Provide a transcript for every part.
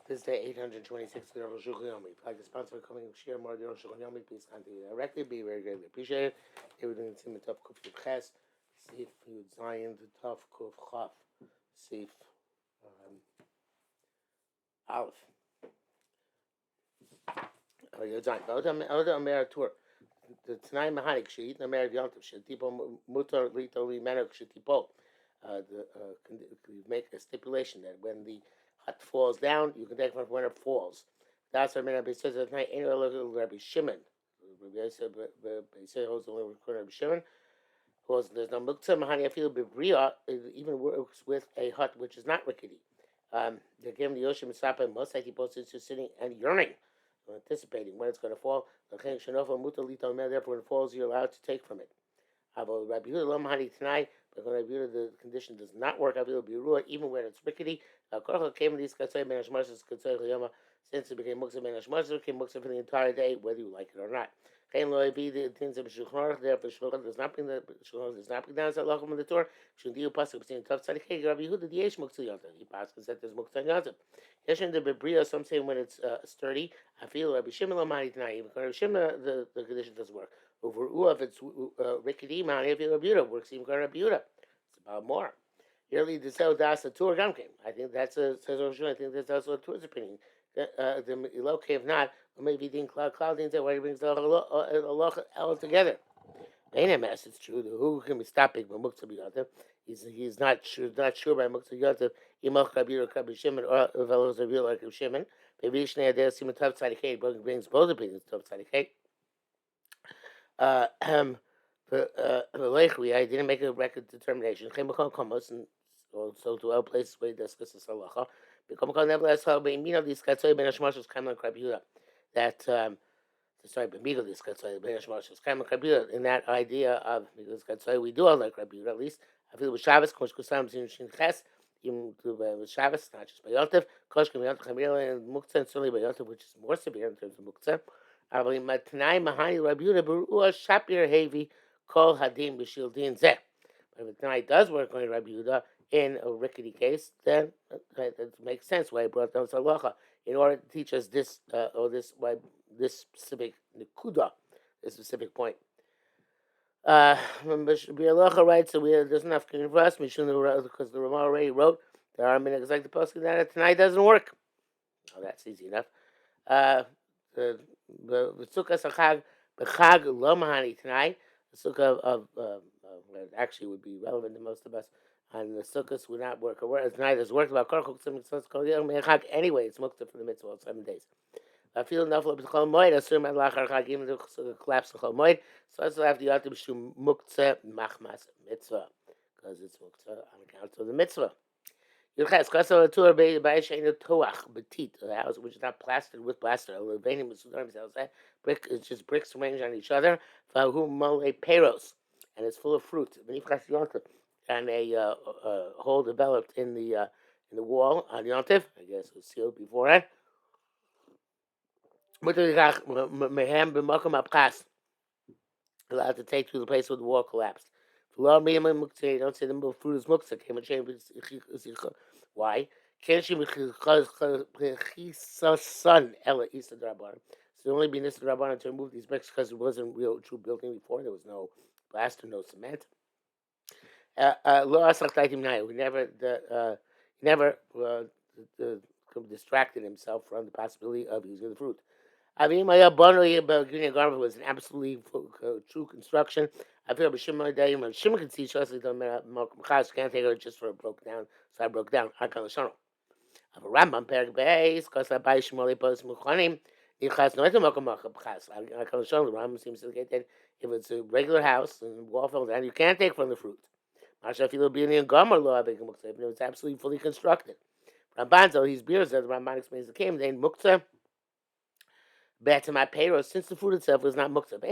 This day 826 of the Arukh HaShulchan. Like the sponsor coming share more of the Arukh HaShulchan. Please contact you directly. Be very greatly appreciated. Everything that's in the Tov Kuf Yud Ches. Sif Yud Zion the Tov Kuf Chaf. Sif Aleph. Yud Zion. Oda Amer Tour. The Tanai Mahanik Sheet Amer Yontav Shetipo Mutar Lito Limanok Shetipo. We make a stipulation that when the hut falls down, you can take it when it falls. That's what Rabbi says at night. Ain't Rabbi Shimon. Rabbi said holds only Rabbi Shimon. Because there's no muktzah mahani afil b'bria. It even works with a hut which is not rickety. They give him the Yoshim Sapa most like he's just sitting and yearning, anticipating when it's going to fall. Therefore, when it falls, you're allowed to take from it. Rabbi Yehuda lo mahani tonight, but when Rabbi Yehuda the condition does not work, even when it's rickety. Since it became muktzah ben hashmashas, it became muktzah for the entire day, whether you like it or not. The things of Shulchan therefore Shulchan does not bring the Shulchan does not bring down as halachah in the Torah. Shundiu pasuk between Tav Tzadikei Rabbi Yehuda the Yesh muktzah yontav. He pasuk that there's muktzah yontav. Yeshin the bebria. Some say when it's sturdy. I feel Rabbi Shimon lo mahani tonight. Even Rabbi Shimon the condition doesn't work. Over if it's rickety mahani, I feel Rabbi Yehuda works even Rabbi Yehuda. It's about more. Yearly the sell das a tour gamkim. I think that's a says Rosh. I think that's also a tour's opinion. The Eloke, if not, or maybe the cloud didn't say why he brings the halacha all together. Mess, it's true. Who can be stopping by Muktzah B'Yotav? He's not sure by Muktzah B'Yotav. Imach Rabbi Rabbi Shimon or Velos Rabbi like Rabbi Shimon. Maybe Shnei Adel Simon Tav Tzadikei brings both opinions Tav Tzadikei. I didn't make a record determination. Chemachon Komos and also to our places where he discusses halacha. Nevertheless, that sorry, in that idea of because we do all like Rabbi Yehuda, at least I feel with Shabbos, even with Shabbos, not just by Yontif, and Muktzah, and certainly by Yontif, which is more severe in terms of Muktzah. But if the Tanai does work on Rabbi Yehuda in a rickety case, then it makes sense why he brought down halacha in order to teach us this this specific nekuda, this specific point. Halacha writes so there's enough for us because the Ramah already wrote there are minutes like the post that tonight doesn't work. Oh, that's easy enough. The sukkah sachag b'chag lo mahani tonight. The sukkah of actually would be relevant to most of us. And the sukkahs would not work. Tonight has worked about anyway. It's muktzah for the mitzvah of 7 days. I feel enough of the chol moed. Assume and lachar chag even the collapse of chol moed. So I still have the yatim shum muktzah machmas mitzvah because it's muktzah on account of the mitzvah. Yilches kasel a tour by shein toach betit, a house which is not plastered with plaster. Brick, it's just bricks arranged on each other. Vahu mole peros, and it's full of fruit. And a hole developed in the wall on Yontif. I guess it was sealed beforehand. Allowed to take to the place where the wall collapsed. Don't say the fruit is muktzah. Why? Can't son Ella East of Draban. So only be Nisa Draban to remove these bricks because it wasn't real true building before. There was no plaster, no cement. We never distracted himself from the possibility of using the fruit. Garment was an absolutely true construction. I feel Shimon can see can't take it just for it broke down. So I broke down. I have a Rambam Perek Beis because I buy Shmoli Pos Muchanim. The Rambam seems to get that if it's a regular house and wall fell down, you can't take from the fruit. Masha feel be in the Gomer law of it's absolutely fully constructed. Ramban, he's beers that the Ramban explains the came then muktzah. Back to my payroll, since the food itself was not muktzah,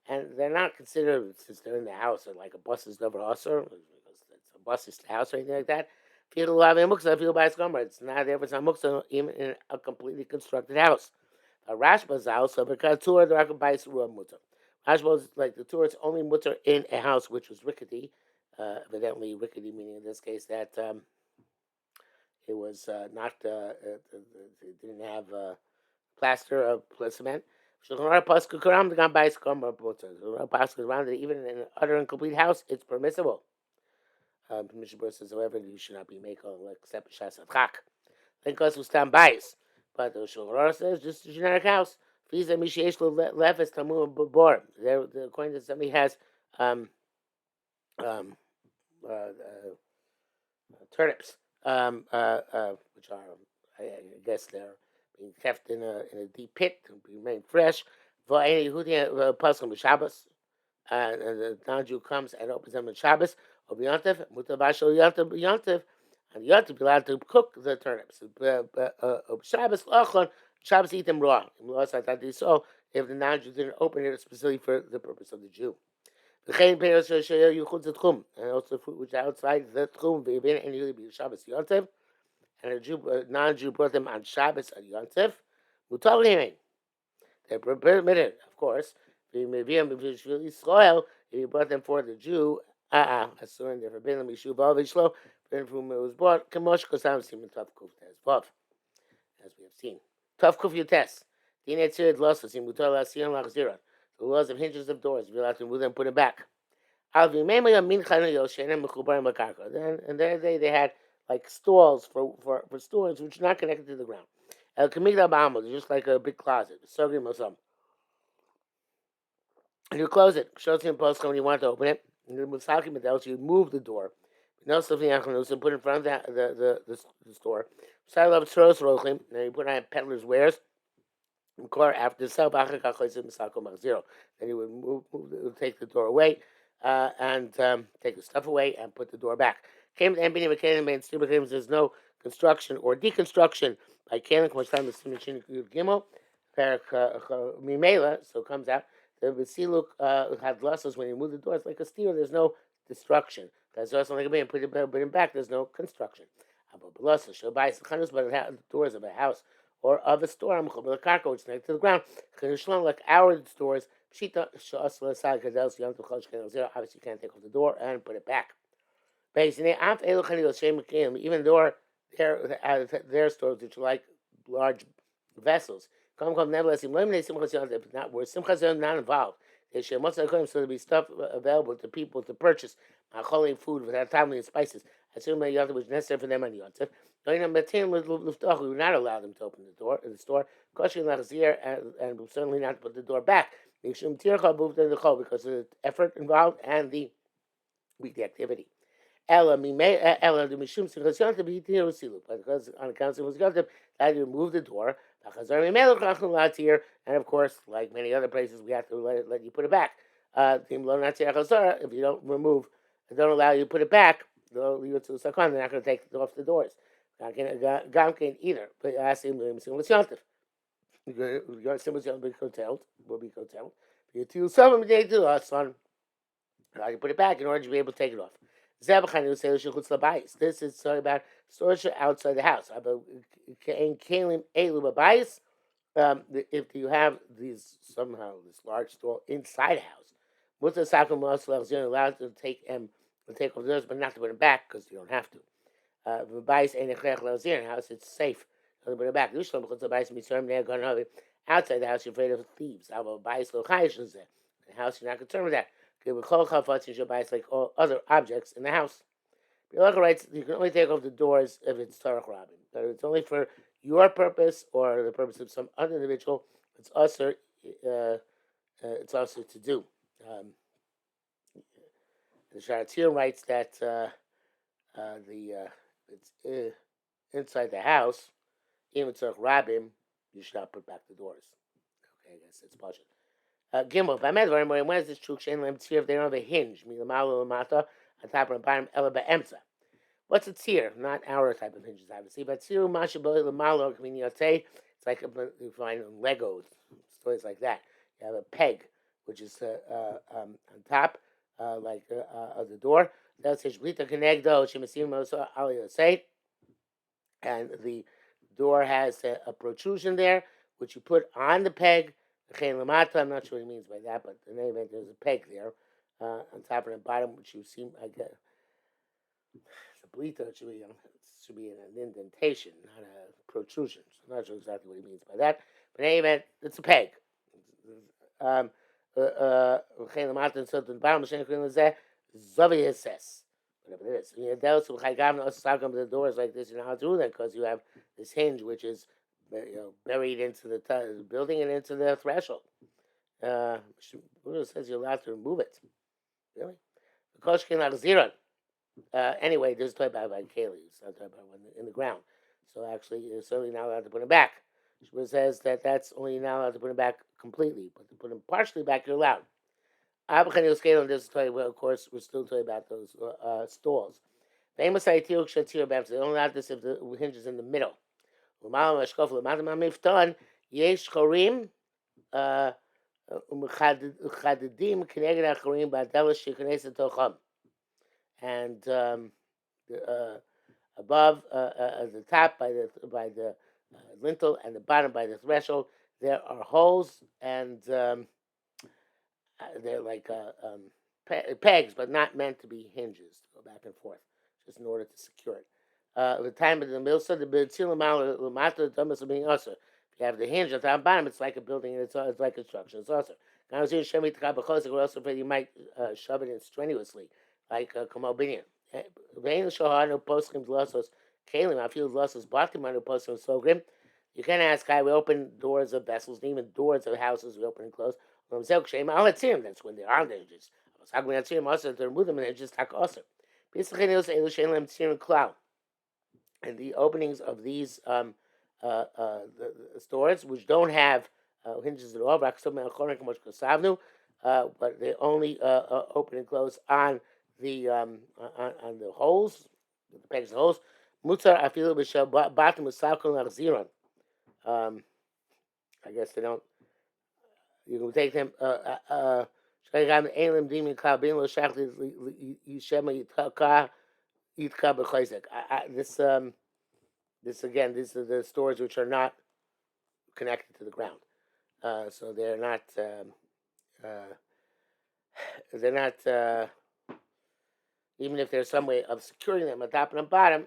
and they're not considered since they're in the house or like a bus is never also because it's a bus is the house or anything like that. Feel muktzah, feel by gomer. It's not there, it's not muktzah even in a completely constructed house. A Rashba's house, so because tour the Rakam Bais Ruah Mutter. Rashba's like the tour, it's only mutter in a house which was rickety, evidently rickety meaning in this case that It was not. It didn't have plaster of cement. Shulchan Aruch Pasuk Karam the Gambais Kamar Potzah. Pasuk around that even in an utter incomplete house, it's permissible. Mishnah says, however, you should not be making except Shas Adchak. Then goes with Stam Bais. But the Shulchan Aruch says just a generic house. Fiza Mishesh Lefes Tamu Bor. According to somebody has um, um, turnips, which are, I guess, they're being kept in a deep pit to remain fresh. And the non-Jew comes and opens them on Shabbos or B'Yontif, Mutabashal Yontif B'Yontif, and Yontif be allowed to cook the turnips. Shabbos Lachon, Shabbos eat them raw. So if the non-Jew didn't open it specifically for the purpose of the Jew. And also fruit which are outside the tchum v'ibin and usually be Shabbos Yontif, and a non-Jew brought them on Shabbos at Yontif. Mutar limein. They're permitted, of course. If you brought them for the Jew, assuring they're forbidden. Mishu b'avishlo, forbidden from whom it was bought. Kamosh kosam simin tav kuf tes vav, as we have seen. Tav kuf yutes. Dinei tzirid losas imutar lasiyon lachziron. The laws of hinges of doors. You're allowed to move them, put them back. And there they had like stalls for stores which are not connected to the ground. Just like a big closet. And you close it. When you want to open it. And you move the door. No something and put in front of the store. And you put on peddler's wares. After the then you would take the door away and take the stuff away and put the door back. There's no construction or deconstruction by Kalim. Gimel, so it comes out. The Vesiluk had losses when you move the door. It's like a steer. There's no destruction. That's also like a put it back. There's no construction. But the doors of a house or of a store, which is next to the ground, like our stores. Obviously, you can't take off the door and put it back. Even though their stores, which are like large vessels, nevertheless, not where Simchas not involved. They should so there be stuff available to people to purchase food without timely and spices. Assume that Yontif was necessary for them on Yontif. We would not allow them to open the door in the store, and certainly not put the door back. Because of the effort involved and the weekly activity. Because on account of Yontif, that you remove the door. And of course, like many other places, we have to let you put it back. If you don't remove, don't allow you to put it back, they'll leave it to the sakon. They're not going to take it off the doors. Gamkin either. But ask him, Yontif. Your symbols will be curtailed. You son. How you put it back in order to be able to take it off. This is talking about storage outside the house. If you have these somehow this large store inside a house, you're allowed to take off the doors, but not to put them back because you don't have to. House, it's safe. Put it back. Outside the house, you're afraid of thieves. The house, you're not concerned with that. Like all other objects in the house. Bialacha writes, you can only take off the doors if it's Tarach Rabin. But if it's only for your purpose or the purpose of some other individual, it's also to do. The Sharatzir writes that it's inside the house, even Tarach Rabin, you should not put back the doors. Okay, I guess it's partial. Gimel, when is this true? If they don't have a hinge, on top and bottom, what's a tzir? Not our type of hinges, obviously, but tzir it's like you find Legos, stories like that. You have a peg, which is on top, like of the door. And the door has a protrusion there, which you put on the peg. I'm not sure what he means by that, but in any event, there's a peg there on top and the bottom, which you see, I guess, the blita, it should be an indentation, not a protrusion. So I'm not sure exactly what he means by that. But in any event, it's a peg. Um, וכן למטה נסות את פעם משנה קוראים לזה זובי הסס. Whatever it is. The doors like this, you know how to do that because you have this hinge which is buried into the building and into the threshold. Buddha says you're allowed to remove it. Really? Anyway, this is talking about Kaylee. It's not talking about in the ground. So actually, you're certainly not allowed to put him back. Shmuel says that that's only not allowed to put him back completely, but to put him partially back, you're allowed. This is talking about, of course, we're still talking about those stalls. Famous Aitiuk Shatir Bams. They don't allow this if the hinge is in the middle. Yesh Chorim Umchadedim Keneged Achorim Ba'adela Shikanes Tocham. And above the top by the lintel and the bottom by the threshold, there are holes, and they're like pegs, but not meant to be hinges to go back and forth, just in order to secure it. The time of the milsa, the lamata dumbest of being also. If you have the hinge at the bottom, it's like a building, and it's like construction. It's also. Also, you might shove it in strenuously, like Kamal Binyan. You can't ask how we open doors of vessels, even doors of houses we open and close. That's when there are hinges. Also to remove them and just talk also. And the openings of these the stores which don't have hinges at all, but they only open and close on the holes, the pegs and holes. Mutzar afilu b'shel bottom usalkon achziron. I guess they don't. You can take them. This again, these are the stores which are not connected to the ground, so they're not. They're not. Even if there's some way of securing them on top and on bottom,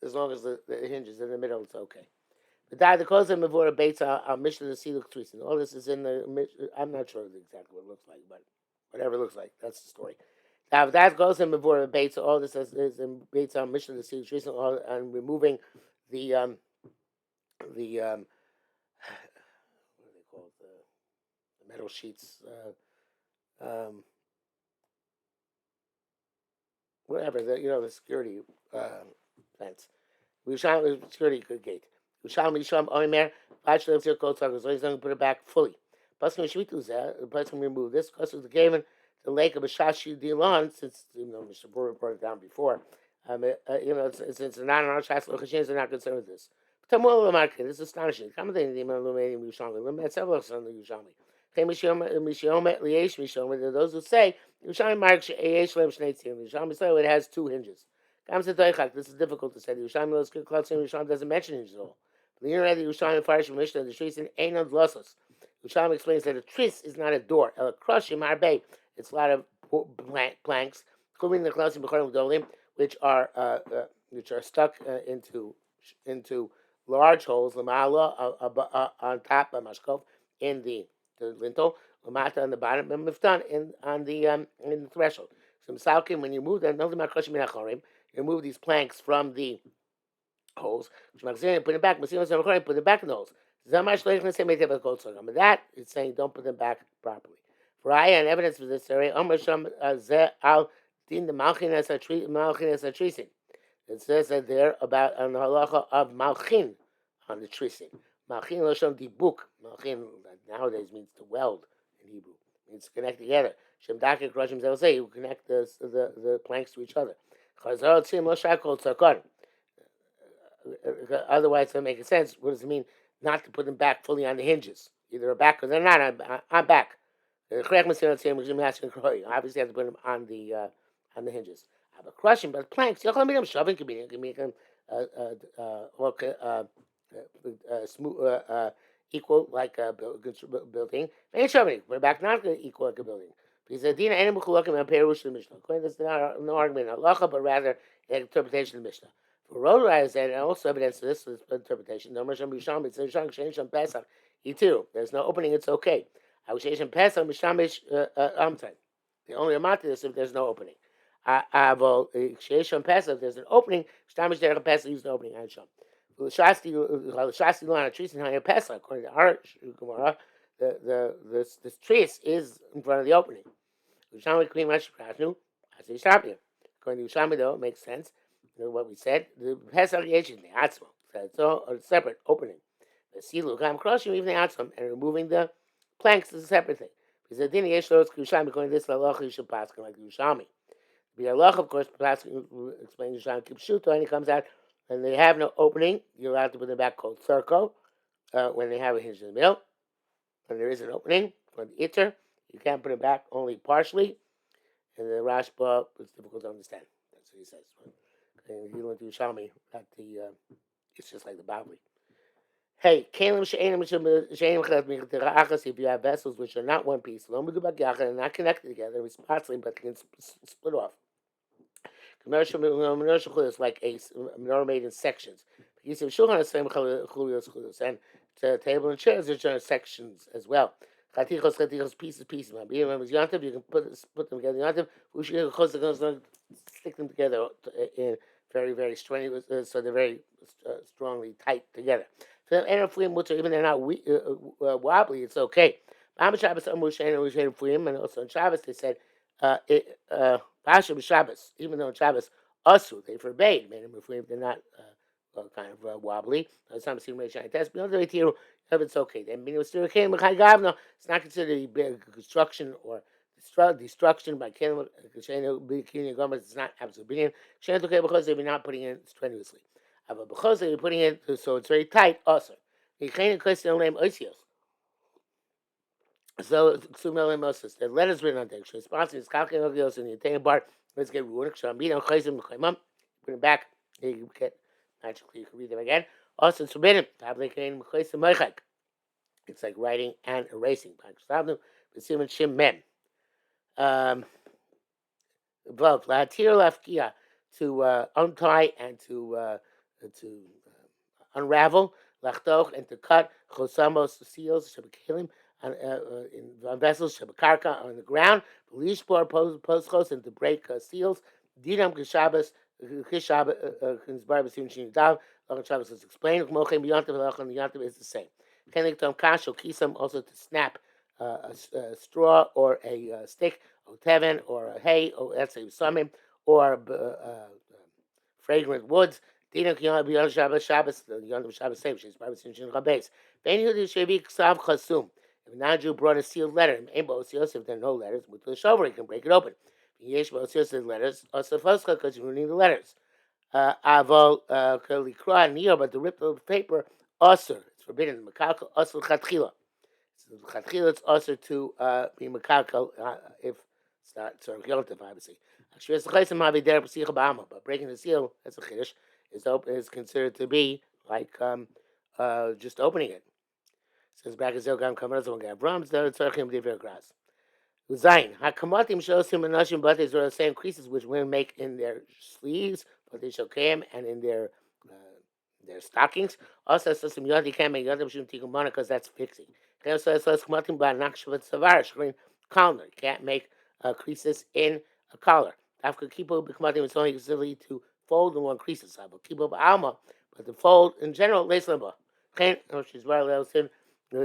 as long as the hinge is in the middle, it's okay. The cause of Mavora Bates, our mission to see look trees. All this is in the. I'm not sure exactly what it looks like, but whatever it looks like, that's the story. Now, that goes in Mavora Bates. All this is in Bates, our mission to see trees and removing the what do they call it? The metal sheets. Whatever the security fence. Security gate. Misham Oimer, Bachelor of your coat suckers, so he's going to put it back fully. Plus, when the person remove this, because of the given the lake of Bashashi Dilon, since Mr. Brewer brought it down before, it's not on our Shas Lochashins, they're not concerned with this. This is astonishing. Come the illuminating Yushami. Limit several sons of Yushami. Those who say Yushami Mark Yushami say it has two hinges. This is difficult to say. The Yushami doesn't mention hinges at all. The Yushami Farish Mishnah, the Shrisin Einod Lossos. Yushami explains that a tris is not a door. El Krushim Arbe. It's a lot of planks, including the Klasim B'chorim Gdolim, which are stuck into large holes, lamala on top of mashkov in the lintel, lamata on the bottom, and miftan in the threshold. So misalkim, when you move them, you remove these planks from the holes, put it back, put it back in the holes. That is saying don't put them back properly. For I and evidence for this area, al din the malchin as a treason. It says that they're about on the halacha of malchin on the treason. Malchin loshon dibuk. Malchin nowadays means to weld in Hebrew. It means to connect together. Shem dakik roshim they'll say you connect the planks to each other. Chazal tzim lo shakol tzakon. Otherwise, it doesn't make sense. What does it mean not to put them back fully on the hinges? Either back or they're not on back. Obviously, you have to put them on the hinges. I have a question, but planks. You can make them shoving. You can make them smooth, equal like a building. Ain't shoving. Put it back not equal like a building. Because the Dina ain't mechulakim on Perush the Mishnah. According to this, no argument in halacha, but rather an interpretation of the Mishnah. For road riders, and also evidence to this interpretation, no Misham Bisham, it's Shang Shang Pesach. He too. There's no opening, it's okay. I was saying Pesach, Mishamish, I'm sorry. The only amount is if there's no opening. Avol Shesham Pesach, there's an opening, Mishamish Derech Pesach, use the opening, and Sham. Shasti Lana Trees and Hanya Pesach, according to our Gemara, this trees is in front of the opening. According to Ushami, though, it makes sense. You know what we said. The Pesach Yeshin, the Atzmo. So it's all a separate opening. The Silu, I'm crushing even the Atzmo and removing the planks is a separate thing. Because the Dini Yesh Lo's Kushami, according to this, Lalacha, you should pass like the Ushami. The Lalacha, of course, explains Ushami Kipshuto, and he comes out, and they have no opening. You're allowed to put them back called circle when they have a hinge in the middle. When there is an opening for the Itter, you can't put it back only partially. And the Rashba is difficult to understand. That's what he says. And he went to Shami that it's just like the Bavli. Hey, if you have vessels which are not one piece, and not connected together, responsibly, but can split off. Commercial is like a menorah made in sections. And the table and chairs are sections as well. Pieces. You can put them together. Stick them together in very, very strenuous, so they're very strongly tight together. So even they're not wobbly, it's okay. And also on Shabbos they said, even though on Shabbos, Asu, they forbade, they're not kind of wobbly. Some seem to test, but if it's okay. Then it's not considered a construction or destruction by Kelim. It's not absolute. Because they're not putting it strenuously. Because they're putting it so it's very tight, also. So, the letters written on the responsive is calculated in the Italian bar. Let's get ruined. Put it back. You get magically, you can read them again. Also, it's forbidden. It's like writing and erasing. To untie and to unravel, and to cut chosamos seals in vessels shebekarka on the ground, lishbor postkos and to break seals. Dinam kishabas Shabbos is explained. Mochem Yantav is the same. Keniktom Kashel Kisam also to snap a straw or a stick, or teven, or a hay, or let's say samim, or fragrant woods. Dinam Beyond Shabbos, Yantav Shabbos same. She's Shabbos in Chabes. Ben Yudi Shevi Ksav Chasum. If a non-Jew brought a sealed letter, if there are no letters, with the shover, he can break it open. Yesh Bosios letters, also Foscha, because you're reading the letters. Avol Kalikra Neo, but the rip of paper, Osir, it's forbidden. Makakal Osir Chatchila. So Chatchila, it's Osir to be Makakal if it's not sort of relative, obviously. But breaking the seal, that's a Kiddush, is considered to be like just opening it. Says back as Zilgam Kamarzo and Gavrams, there it's Archim Divir Grass. Zain. Hakamatim shows him anashim, but these are the same creases which women make in their sleeves, but they shokem, and in their stockings. Also, some yadi can't make yadi b'shum tikumana because that's fixing. Also, kamatim ba nakshavat savar shkrin collar. You can't make creases in a collar. After kipo b'kamatim, it's only facility to fold in one creases. But kipo b'alma, but the fold in general, leislaba. She's well in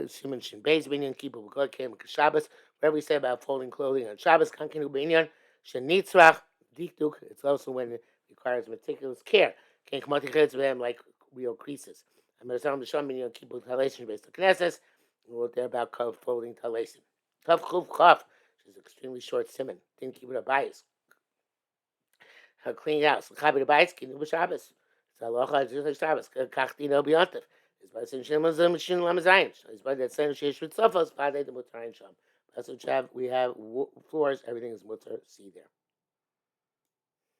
Shimon Shin Beis Binyan kipo b'kol came Shabbos. Whatever we say about folding clothing on Shabbos, kankinu b'inyan shenitzrach dikduk. It's also when it requires meticulous care. Can't come out to them like real creases. I'm going to tell them to show me kibbutz talation based on Knesset. We wrote there about folding talation. Tough chuf chaf. She's extremely short simon. Didn't keep it a bias. Her clean house. Chabi the bias. Kinu b'Shabbos. It's halacha just like Shabbos. Kachtino b'yontav. It's by saying Shemazim Shin Lamazayin. It's by that saying Sheish Ritzafos. By the Mutarayin Sham. That's what we have floors. Everything is mutter. See there.